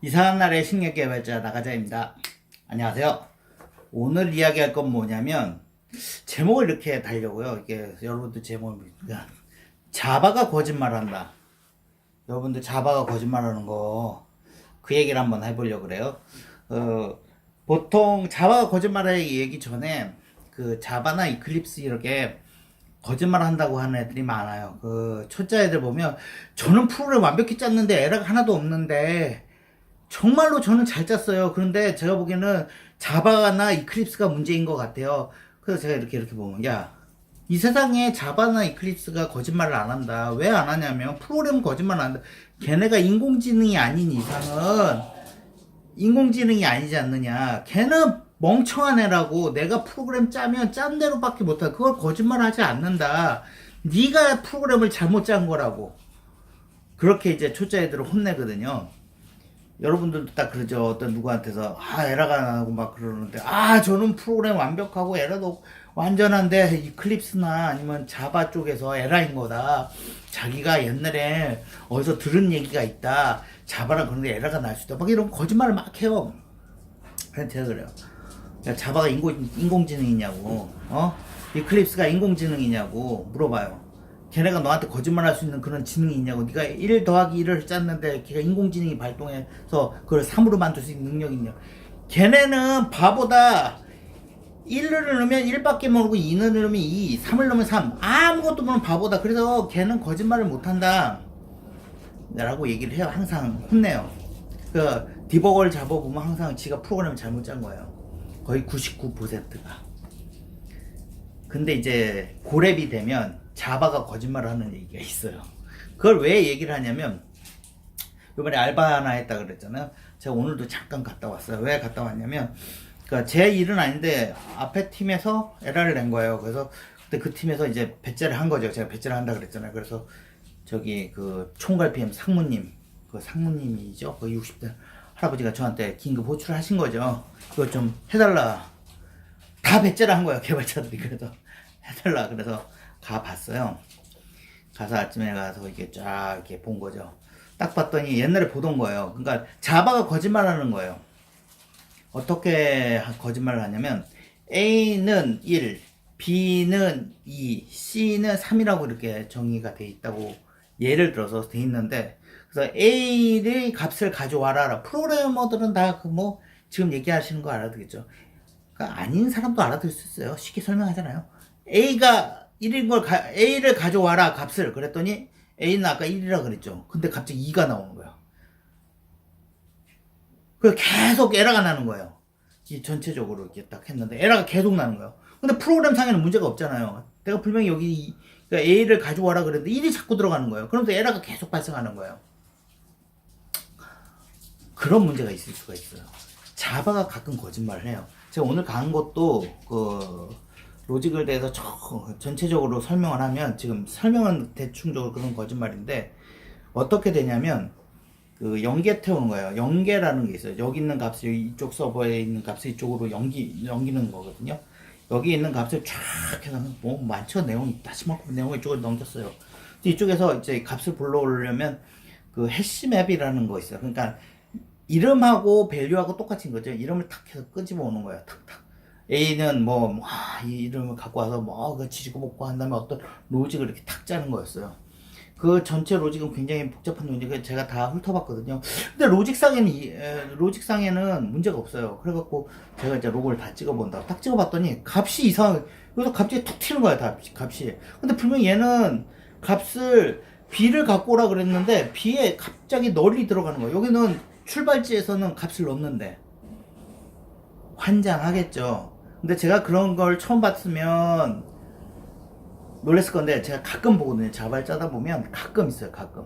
이상한 날의 식력개발자 나가자입니다. 안녕하세요. 오늘 이야기할 건 뭐냐면 제목을 이렇게 달려고요. 이게 여러분들 제목이 자바가 거짓말한다. 여러분들 자바가 거짓말하는 거 그 얘기를 한번 해보려고 그래요. 보통 자바가 거짓말하기 얘기 전에 그 자바나 이클립스 이렇게 거짓말 한다고 하는 애들이 많아요. 그 초짜 애들 보면 저는 프로그램 완벽히 짰는데 에러가 하나도 없는데 정말로 저는 잘 짰어요. 그런데 제가 보기에는 자바나 이클립스가 문제인 것 같아요. 그래서 제가 이렇게 보면, 야, 이 세상에 자바나 이클립스가 거짓말을 안 한다. 왜 안 하냐면, 프로그램은 거짓말 안 한다. 걔네가 인공지능이 아닌 이상은, 인공지능이 아니지 않느냐. 걔는 멍청한 애라고 내가 프로그램 짜면 짠 대로밖에 못하. 그걸 거짓말 하지 않는다. 네가 프로그램을 잘못 짠 거라고. 그렇게 이제 초짜 애들을 혼내거든요. 여러분들도 딱 그러죠. 어떤 누구한테서 에러가 나고 막 그러는데 저는 프로그램 완벽하고 에러도 완전한데 이클립스나 아니면 자바 쪽에서 에러인 거다. 자기가 옛날에 어디서 들은 얘기가 있다. 자바라 그런데 에러가 날 수 있다. 막 이런 거짓말을 막 해요. 그래서 제가 그래요. 야, 자바가 인공지능이냐고, 이클립스가 인공지능이냐고 물어봐요. 걔네가 너한테 거짓말할 수 있는 그런 지능이 있냐고. 네가 1 더하기 1을 짰는데 걔가 인공지능이 발동해서 그걸 3으로 만들 수 있는 능력이 있냐. 걔네는 바보다. 1을 넣으면 1밖에 모르고 2를 넣으면 2, 3을 넣으면 3. 아무것도 모르는 바보다. 그래서 걔는 거짓말을 못한다 라고 얘기를 해요. 항상 혼내요. 그 디버거를 잡아보면 항상 지가 프로그램을 잘못 짠 거예요. 거의 99%가. 근데 이제 고렙이 되면 자바가 거짓말을 하는 얘기가 있어요. 그걸 왜 얘기를 하냐면, 이번에 알바 하나 했다 그랬잖아요. 제가 오늘도 잠깐 갔다 왔어요. 왜 갔다 왔냐면, 그러니까 제 일은 아닌데 앞에 팀에서 에러를 낸 거예요. 그래서 그때 그 팀에서 이제 배째를 한 거죠. 제가 배째를 한다 그랬잖아요. 그래서 저기 그 총괄 PM 상무님, 그 상무님이죠. 그 60대 할아버지가 저한테 긴급 호출을 하신 거죠. 그거 좀 해달라. 다 배째를 한 거예요. 개발자들이. 그래서 해달라. 그래서 가봤어요. 가서 아침에 가서 이렇게 쫙 이렇게 본 거죠. 딱 봤더니 옛날에 보던 거예요. 그러니까 자바가 거짓말하는 거예요. 어떻게 거짓말을 하냐면 A는 1, B는 2, C는 3이라고 이렇게 정의가 돼 있다고 예를 들어서 돼 있는데, 그래서 A의 값을 가져와라. 프로그래머들은 다 그 뭐 지금 얘기하시는 거 알아듣겠죠. 그러니까 아닌 사람도 알아들을 수 있어요. 쉽게 설명하잖아요. A가 1인 걸 A를 가져와라 값을 그랬더니 A는 아까 1이라 그랬죠. 근데 갑자기 2가 나오는 거야. 그래서 계속 에러가 나는 거예요. 이 전체적으로 이렇게 딱 했는데 에러가 계속 나는 거예요. 근데 프로그램 상에는 문제가 없잖아요. 내가 분명히 여기 그러니까 A를 가져와라 그랬는데 1이 자꾸 들어가는 거예요. 그러면서 에러가 계속 발생하는 거예요. 그런 문제가 있을 수가 있어요. 자바가 가끔 거짓말을 해요. 제가 오늘 간 것도 그 로직을 대해서 전체적으로 설명을 하면, 지금 설명은 대충적으로 그런 거짓말인데 어떻게 되냐면 그 연계 태우는 거예요. 연계라는 게 있어요. 여기 있는 값을 이쪽 서버에 있는 값을 이쪽으로 넘기는 거거든요. 여기 있는 값을 쫙 해서 뭐 많죠. 내용이 다시만큼 내용을 이쪽으로 넘겼어요. 이쪽에서 이제 값을 불러오려면 그 해시맵이라는 거 있어요. 그러니까 이름하고 밸류하고 똑같은 거죠. 이름을 탁 해서 끄집어 오는 거예요. 탁탁. A는 이 이름을 갖고 와서 그 지지고 볶고 한 다음에 어떤 로직을 이렇게 탁 짜는 거였어요. 그 전체 로직은 굉장히 복잡한 로직을 제가 다 훑어봤거든요. 근데 로직상에는 문제가 없어요. 그래갖고 제가 이제 로고를 다 찍어본다. 딱 찍어봤더니 값이 이상하게, 그래서 갑자기 툭 튀는 거야, 값이. 근데 분명히 얘는 값을 B를 갖고 오라 그랬는데 B에 갑자기 널이 들어가는 거예요. 여기는 출발지에서는 값을 넣는데 환장하겠죠. 근데 제가 그런 걸 처음 봤으면 놀랬을 건데, 제가 가끔 보거든요. 자바를 짜다 보면 가끔 있어요. 가끔.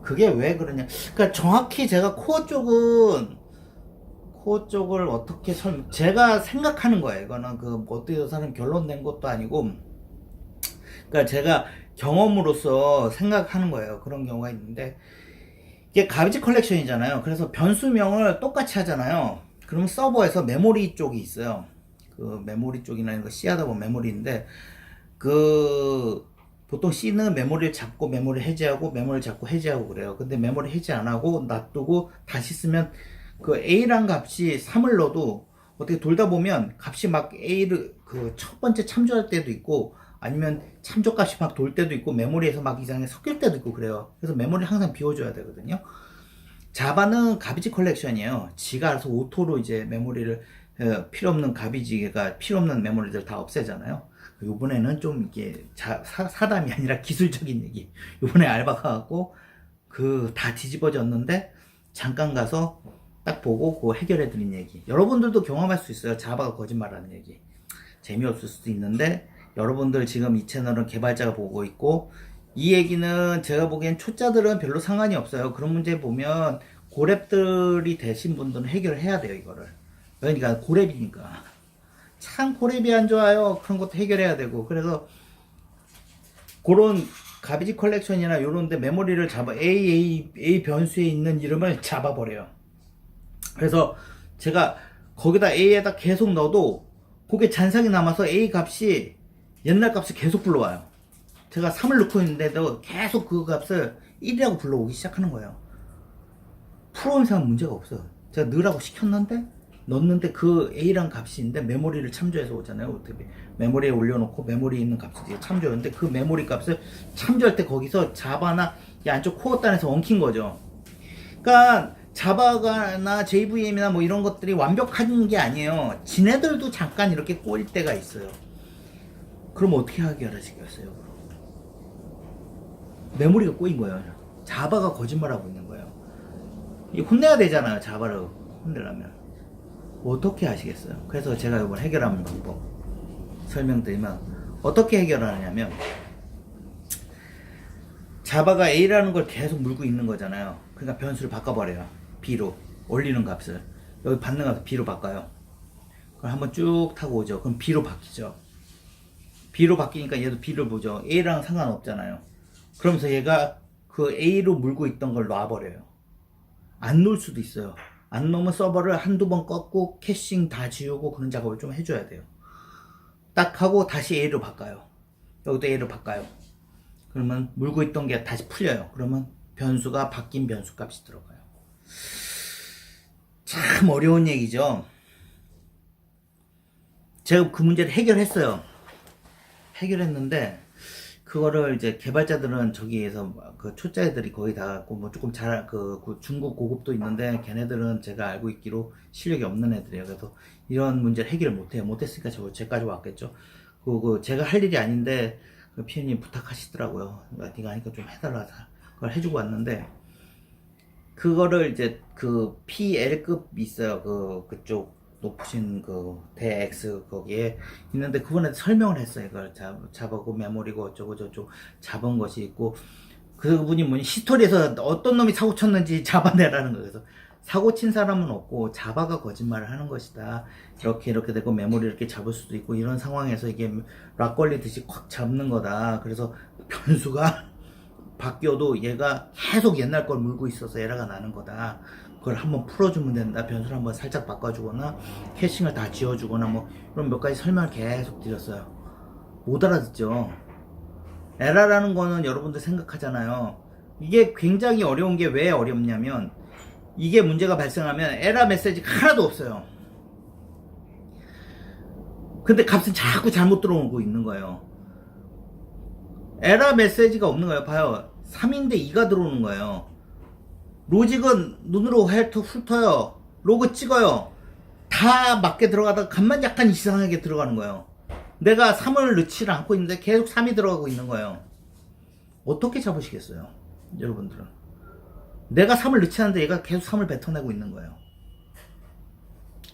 그게 왜 그러냐. 그러니까 정확히 제가 코어 쪽을 어떻게 제가 생각하는 거예요. 이거는 그 어떻게 사람 결론낸 것도 아니고, 그러니까 제가 경험으로서 생각하는 거예요. 그런 경우가 있는데, 이게 가비지 컬렉션이잖아요. 그래서 변수명을 똑같이 하잖아요. 그러면 서버에서 메모리 쪽이 있어요. 그 메모리 쪽이나 이거 C 하다 보면 메모리인데, 그 보통 C는 메모리를 잡고 메모리 해제하고 메모리를 잡고 해제하고 그래요. 근데 메모리 해제 안 하고 놔두고 다시 쓰면 그 A란 값이 3을 넣어도 어떻게 돌다 보면 값이 막 A를 그 첫 번째 참조할 때도 있고 아니면 참조 값이 막 돌 때도 있고 메모리에서 막 이상하게 섞일 때도 있고 그래요. 그래서 메모리 항상 비워줘야 되거든요. 자바는 가비지 컬렉션이에요. 지가 알아서 오토로 이제 메모리를 필요 없는 가비지가 필요 없는 메모리들 다 없애잖아요. 요번에는 좀 이게 사담이 아니라 기술적인 얘기. 요번에 알바 가갖고 그 다 뒤집어졌는데 잠깐 가서 딱 보고 그거 해결해 드린 얘기. 여러분들도 경험할 수 있어요. 자바가 거짓말하는 얘기. 재미없을 수도 있는데 여러분들 지금 이 채널은 개발자가 보고 있고 이 얘기는 제가 보기엔 초짜들은 별로 상관이 없어요. 그런 문제 보면 고랩들이 되신 분들은 해결해야 돼요, 이거를. 그러니까 고랩이니까. 참 고랩이 안 좋아요. 그런 것도 해결해야 되고. 그래서 그런 가비지 컬렉션이나 요런데 메모리를 잡아 A 변수에 있는 이름을 잡아버려요. 그래서 제가 거기다 A에다 계속 넣어도 그게 잔상이 남아서 A 값이 옛날 값을 계속 불러와요. 제가 3을 넣고 있는데도 계속 그 값을 1이라고 불러오기 시작하는 거예요. 프로그램상은 문제가 없어요. 제가 넣으라고 시켰는데 넣었는데 그 A란 값인데 메모리를 참조해서 오잖아요. 어떻게 메모리에 올려놓고 메모리에 있는 값을 참조하는데 그 메모리 값을 참조할 때 거기서 자바나 이 안쪽 코어 단에서 엉킨 거죠. 그러니까 자바나 JVM이나 뭐 이런 것들이 완벽한 게 아니에요. 지네들도 잠깐 이렇게 꼬일 때가 있어요. 그럼 어떻게 해결하시겠어요? 메모리가 꼬인 거예요. 자바가 거짓말하고 있는 거예요. 이 혼내야 되잖아요. 자바를 혼내려면. 어떻게 하시겠어요? 그래서 제가 이번 해결하는 방법 설명드리면 어떻게 해결하냐면 자바가 A라는 걸 계속 물고 있는 거잖아요. 그러니까 변수를 바꿔버려요. B로 올리는 값을 여기 받는 값을 B로 바꿔요. 그럼 한번 쭉 타고 오죠. 그럼 B로 바뀌죠. B로 바뀌니까 얘도 B를 보죠. A랑 상관없잖아요. 그러면서 얘가 그 A로 물고 있던 걸 놔버려요. 안 놓을 수도 있어요. 안 놓으면 서버를 한두 번 껐고 캐싱 다 지우고 그런 작업을 좀 해줘야 돼요. 딱 하고 다시 A로 바꿔요. 여기도 A로 바꿔요. 그러면 물고 있던 게 다시 풀려요. 그러면 변수가 바뀐 변수 값이 들어가요. 참 어려운 얘기죠. 제가 그 문제를 해결했어요. 해결했는데 그거를 이제 개발자들은 저기에서 그 초짜애들이 거의 다 갖고 뭐 조금 잘 그 중급 고급도 있는데 걔네들은 제가 알고 있기로 실력이 없는 애들이에요. 그래서 이런 문제를 해결을 못해요. 못했으니까 제까지 왔겠죠. 그 제가 할 일이 아닌데 그 피디님 부탁하시더라고요. 네가 하니까 좀 해달라. 그걸 해주고 왔는데 그거를 이제 그 PL급 있어요. 그쪽 높으신 그 대X 거기에 있는데 그분한테 설명을 했어요. 이걸 잡아고 메모리고 어쩌고 저쩌고 잡은 것이 있고 그분이 뭐니 히스토리에서 어떤 놈이 사고 쳤는지 잡아내라는 거예요. 그래서 사고 친 사람은 없고 자바가 거짓말을 하는 것이다. 이렇게 되고 메모리 이렇게 잡을 수도 있고 이런 상황에서 이게 락 걸리듯이 콱 잡는 거다. 그래서 변수가 바뀌어도 얘가 계속 옛날 걸 물고 있어서 에러가 나는 거다. 그걸 한번 풀어주면 된다. 변수를 한번 살짝 바꿔주거나 캐싱을 다 지워주거나 뭐 이런 몇 가지 설명을 계속 드렸어요. 못 알아듣죠. 에러라는 거는 여러분들 생각하잖아요. 이게 굉장히 어려운 게 왜 어렵냐면 이게 문제가 발생하면 에러 메시지가 하나도 없어요. 근데 값은 자꾸 잘못 들어오고 있는 거예요. 에러 메시지가 없는 거예요. 봐요. 3인데 2가 들어오는 거예요. 로직은 눈으로 훑어요. 로그 찍어요. 다 맞게 들어가다가 값만 약간 이상하게 들어가는 거예요. 내가 3을 넣지를 않고 있는데 계속 3이 들어가고 있는 거예요. 어떻게 잡으시겠어요? 여러분들은. 내가 3을 넣지 않는데 얘가 계속 3을 뱉어내고 있는 거예요.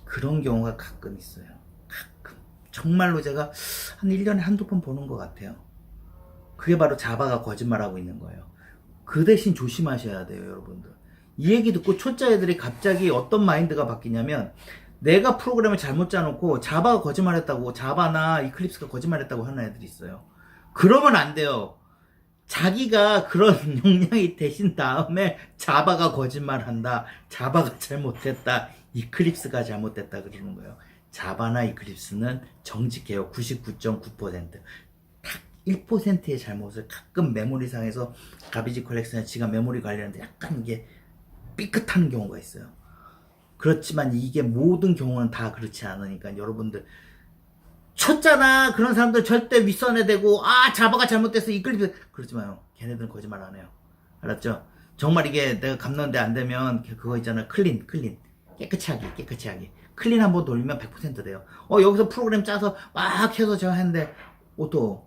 그런 경우가 가끔 있어요. 가끔. 정말로 제가 한 1년에 한두 번 보는 것 같아요. 그게 바로 자바가 거짓말하고 있는 거예요. 그 대신 조심하셔야 돼요, 여러분들. 이 얘기 듣고 초짜 애들이 갑자기 어떤 마인드가 바뀌냐면 내가 프로그램을 잘못 짜놓고 자바가 거짓말했다고 자바나 이클립스가 거짓말했다고 하는 애들이 있어요. 그러면 안 돼요. 자기가 그런 역량이 되신 다음에 자바가 거짓말한다. 자바가 잘못했다. 이클립스가 잘못됐다 그러는 거예요. 자바나 이클립스는 정직해요. 99.9%. 딱 1%의 잘못을 가끔 메모리상에서 가비지 컬렉션에 지가 메모리 관리하는데 약간 이게 삐끗하는 경우가 있어요. 그렇지만 이게 모든 경우는 다 그렇지 않으니까 여러분들 쳤잖아. 그런 사람들 절대 윗선에 대고 자바가 잘못됐어 이끌리면 그러지 마요. 걔네들은 거짓말 안 해요. 알았죠? 정말 이게 내가 감는데 안 되면 그거 있잖아. 클린 깨끗이 하기 클린 한번 돌리면 100% 돼요. 여기서 프로그램 짜서 막 해서 제가 했는데 오토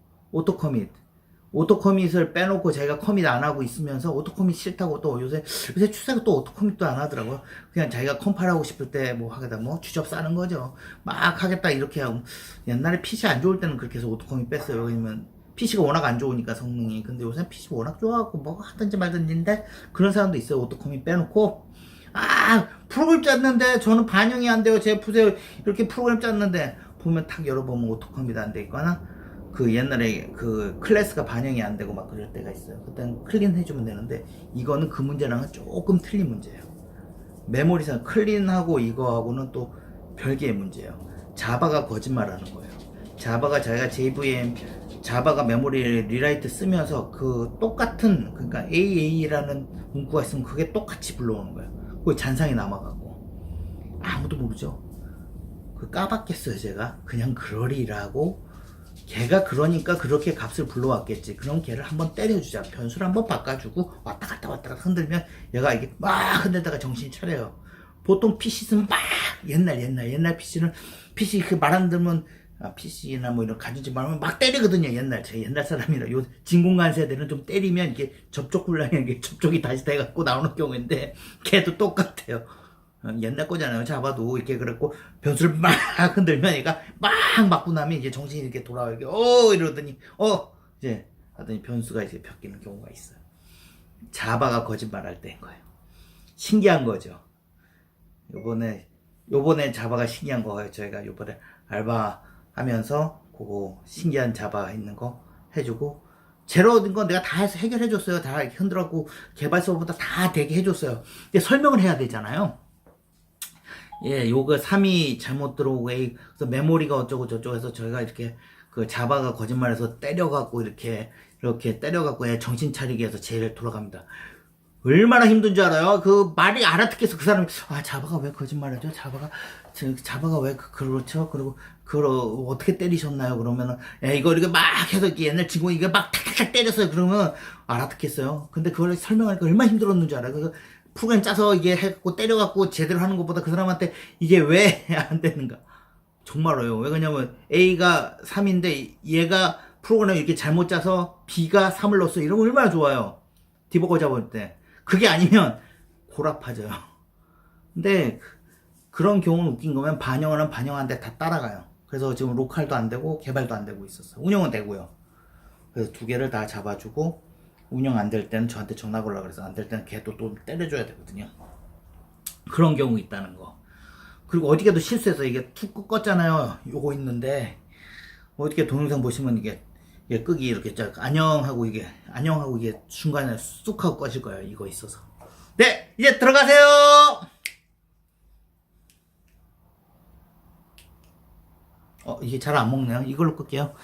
커밋을 빼놓고 제가 커밋 안 하고 있으면서 오토 커밋 싫다고 또 요새 추세가 또 오토 커밋도 안 하더라고요. 그냥 자기가 컴파일하고 싶을 때 뭐 하겠다 뭐 주접 싸는 거죠. 막 하겠다 이렇게 하고 옛날에 PC 안 좋을 때는 그렇게 해서 오토 커밋 뺐어요. 왜냐면 PC가 워낙 안 좋으니까 성능이. 근데 요새 PC 워낙 좋아갖고 뭐 하든지 말든지인데 그런 사람도 있어요. 오토 커밋 빼놓고 프로그램 짰는데 저는 반영이 안 돼요. 제 보세요. 이렇게 프로그램 짰는데 보면 탁 열어보면 오토 커밋 안 돼 있거나 그 옛날에 그 클래스가 반영이 안 되고 막 그럴 때가 있어요. 그때는 클린 해주면 되는데 이거는 그 문제랑은 조금 틀린 문제예요. 메모리상 클린하고 이거하고는 또 별개의 문제예요. 자바가 거짓말하는 거예요. 자바가 자기가 JVM 자바가 메모리 리라이트 쓰면서 그 똑같은 그러니까 AA라는 문구가 있으면 그게 똑같이 불러오는 거예요. 그게 잔상이 남아갖고 아무도 모르죠. 그 까봤겠어요. 제가 그냥 그러리라고 걔가 그러니까 그렇게 값을 불러왔겠지. 그럼 걔를 한번 때려주자. 변수를 한번 바꿔주고 왔다 갔다 흔들면 얘가 이게 막 흔들다가 정신이 차려요. 보통 PC 쓰면 막 옛날 PC는 PC 그 말 안 들으면 PC나 뭐 이런 가전제 말하면 막 때리거든요. 제가 옛날 사람이라 요 진공관 세대는 좀 때리면 이게 접촉 불량이 이게 접촉이 다시 돼갖고 나오는 경우인데 걔도 똑같아요. 옛날 거잖아요. 잡아도 이렇게 그랬고 변수를 막 흔들면 얘가 막 맞고 나면 이제 정신이 이렇게 돌아와 이게 이러더니 이제 하더니 변수가 이제 바뀌는 경우가 있어요. 자바가 거짓말할 때인 거예요. 신기한 거죠. 요번에 자바가 신기한 거예요. 저희가 요번에 알바 하면서 그거 신기한 자바 있는 거 해주고 제로인 건 내가 다 해서 해결해줬어요. 다 흔들었고 개발서부터 다 되게 해줬어요. 근데 설명을 해야 되잖아요. 요거 3이 잘못 들어오고 그래서 메모리가 어쩌고 저쩌고 해서 저희가 이렇게 그 자바가 거짓말해서 때려갖고 이렇게 때려갖고 정신 차리게 해서 제일 돌아갑니다. 얼마나 힘든 줄 알아요? 그 말이 알아듣겠어. 그 사람이 자바가 왜 거짓말하죠? 자바가 왜 그렇죠? 그리고 어떻게 때리셨나요? 그러면은 이거 이렇게 막 해서 이렇게 옛날 친구 이게 막 탁탁탁 때렸어요. 그러면 알아듣겠어요. 근데 그걸 설명하니까 얼마나 힘들었는지 알아요? 그 프로그램 짜서 이게 해갖고 때려갖고 제대로 하는 것보다 그 사람한테 이게 왜 안 되는가? 정말로요. 왜 그러냐면 A가 3인데 얘가 프로그램을 이렇게 잘못 짜서 B가 3을 넣었어. 이러면 얼마나 좋아요. 디버거 잡을 때. 그게 아니면 고라파져요. 근데 그런 경우는 웃긴 거면 반영을 반영하는데 다 따라가요. 그래서 지금 로컬도 안 되고 개발도 안 되고 있었어요. 운영은 되고요. 그래서 두 개를 다 잡아주고 운영 안 될 때는 저한테 전화 걸라 그래서 안 될 때는 걔도 또 때려줘야 되거든요. 그런 경우 있다는 거. 그리고 어디 가도 실수해서 이게 툭 껐잖아요. 요거 있는데 어떻게 동영상 보시면 이게 끄기 이렇게 안녕하고 이게 중간에 쑥 하고 꺼질 거예요. 이거 있어서. 네, 이제 들어가세요. 이게 잘 안 먹네요. 이걸로 끌게요.